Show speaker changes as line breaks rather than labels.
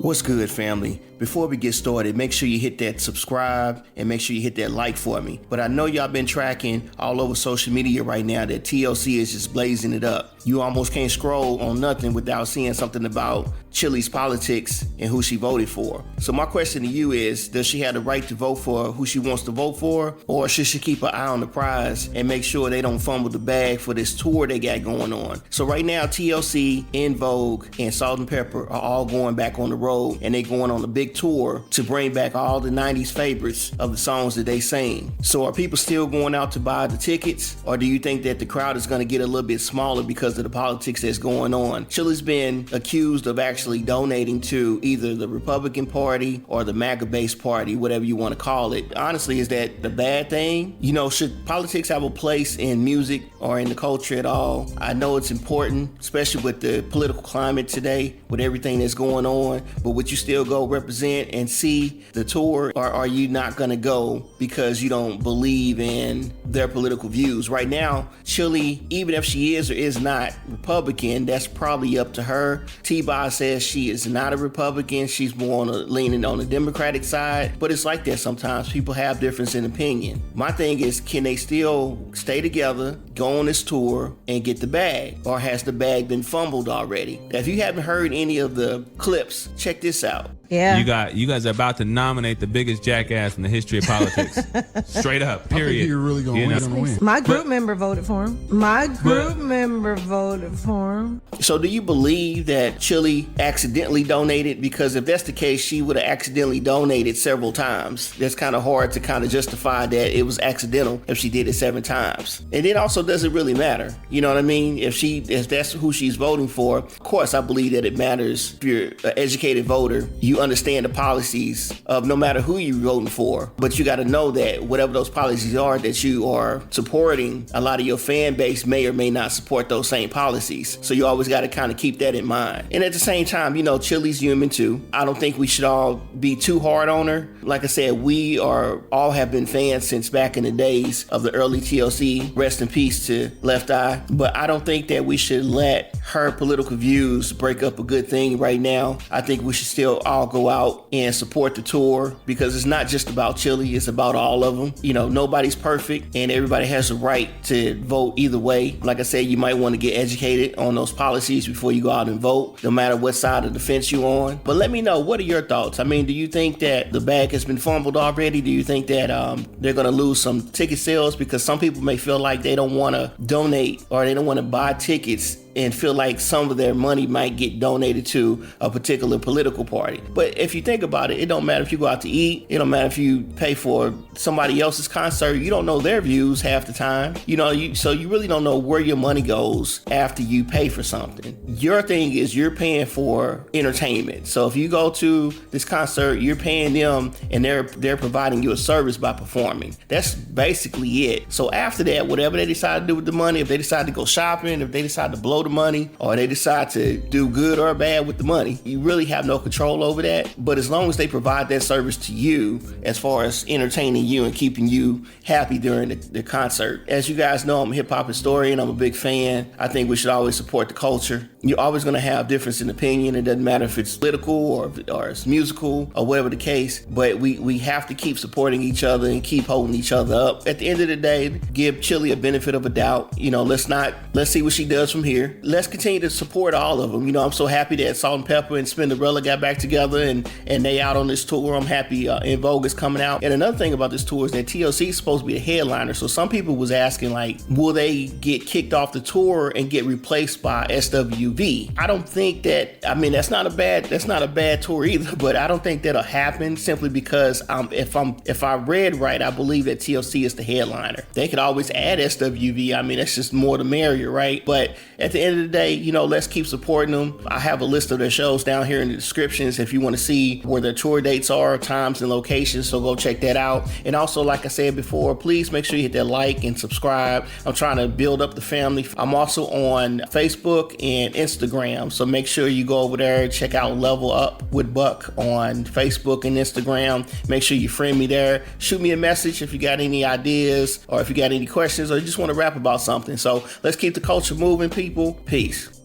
What's good, family? Before we get started, make sure you hit that subscribe and make sure you hit that like for me. But I know y'all been tracking all over social media right now that TLC is just blazing it up. You almost can't scroll on nothing without seeing something about Chilli's politics and who she voted for. So my question to you is, does she have the right to vote for who she wants to vote for? Or should she keep an eye on the prize and make sure they don't fumble the bag for this tour they got going on? So right now, TLC, In Vogue, and Salt and Pepper are all going back on the road, and they going on a big tour to bring back all the 90s favorites of the songs that they sing. So are people still going out to buy the tickets, or do you think that the crowd is going to get a little bit smaller because of the politics that's going on? Chilli's been accused of actually donating to either the Republican Party or the MAGA-based party, whatever you want to call it. Honestly, is that the bad thing? You know, should politics have a place in music or in the culture at all? I know it's important, especially with the political climate today, with everything that's going on, but would you still go represent and see the tour, or are you not going to go because you don't believe in their political views? Right now, Chilli, even if she is or is not Republican, that's probably up to her. T-Boz says she is not a Republican. She's more leaning on the Democratic side, but it's like that sometimes. People have difference in opinion. My thing is, can they still stay together, go on this tour, and get the bag? Or has the bag been fumbled already? If you haven't heard any of the clips, check this out.
Yeah.
You guys are about to nominate the biggest jackass in the history of politics. Straight up, period.
I think you're really going to win.
My group member voted for him.
So do you believe that Chilli accidentally donated? Because if that's the case, she would have accidentally donated several times. That's kind of hard to kind of justify that it was accidental if she did it 7 times. And it also doesn't really matter. You know what I mean? If that's who she's voting for, of course I believe that it matters. If you're an educated voter, you understand the policies of no matter who you're voting for, but you got to know that whatever those policies are that you are supporting, a lot of your fan base may or may not support those same policies. So you always got to kind of keep that in mind. And at the same time, you know, Chilli's human too. I don't think we should all be too hard on her. Like I said, we all have been fans since back in the days of the early TLC. Rest in peace to Left Eye. But I don't think that we should let her political views break up a good thing right now. I think we should still all go out and support the tour, because it's not just about Chilli, it's about all of them. You know, nobody's perfect and everybody has a right to vote either way. Like I said, you might want to get educated on those policies before you go out and vote, no matter what side of the fence you're on. But let me know, what are your thoughts? I mean, do you think that the bag has been fumbled already? Do you think that they're going to lose some ticket sales? Because some people may feel like they don't want to donate or they don't want to buy tickets and feel like some of their money might get donated to a particular political party. But if you think about it, it don't matter if you go out to eat. It don't matter if you pay for somebody else's concert. You don't know their views half the time. You know, so you really don't know where your money goes after you pay for something. Your thing is you're paying for entertainment. So if you go to this concert, you're paying them and they're providing you a service by performing. That's basically it. So after that, whatever they decide to do with the money, if they decide to go shopping, if they decide to blow the money, or they decide to do good or bad with the money, you really have no control over that. But as long as they provide that service to you as far as entertaining you and keeping you happy during the concert. As you guys know, I'm a hip-hop historian. I'm a big fan. I think we should always support the culture. You're always going to have difference in opinion. It doesn't matter if it's political or it's musical or whatever the case, but we have to keep supporting each other and keep holding each other up. At the end of the day, give Chilli a benefit of a doubt. You know, let's see what she does from here. Let's continue to support all of them. You know, I'm so happy that Salt and Pepper and Spinderella got back together and they out on this tour. I'm happy In Vogue is coming out. And another thing about this tour is that TLC is supposed to be the headliner. So some people was asking, like, will they get kicked off the tour and get replaced by SWV? I don't think that, I mean, that's not a bad tour either, but I don't think that'll happen, simply because if I read right, I believe that TLC is the headliner. They could always add SWV. I mean, that's just more the merrier, right? But at the end of the day, you know, let's keep supporting them. I have a list of their shows down here in the descriptions if you want to see where their tour dates are, times and locations, so go check that out. And also, like I said before, please make sure you hit that like and subscribe. I'm trying to build up the family. I'm also on Facebook and Instagram, so make sure you go over there, check out Level Up with Buck on Facebook and Instagram. Make sure you friend me there. Shoot me a message if you got any ideas or if you got any questions or you just want to rap about something. So let's keep the culture moving, people. Peace.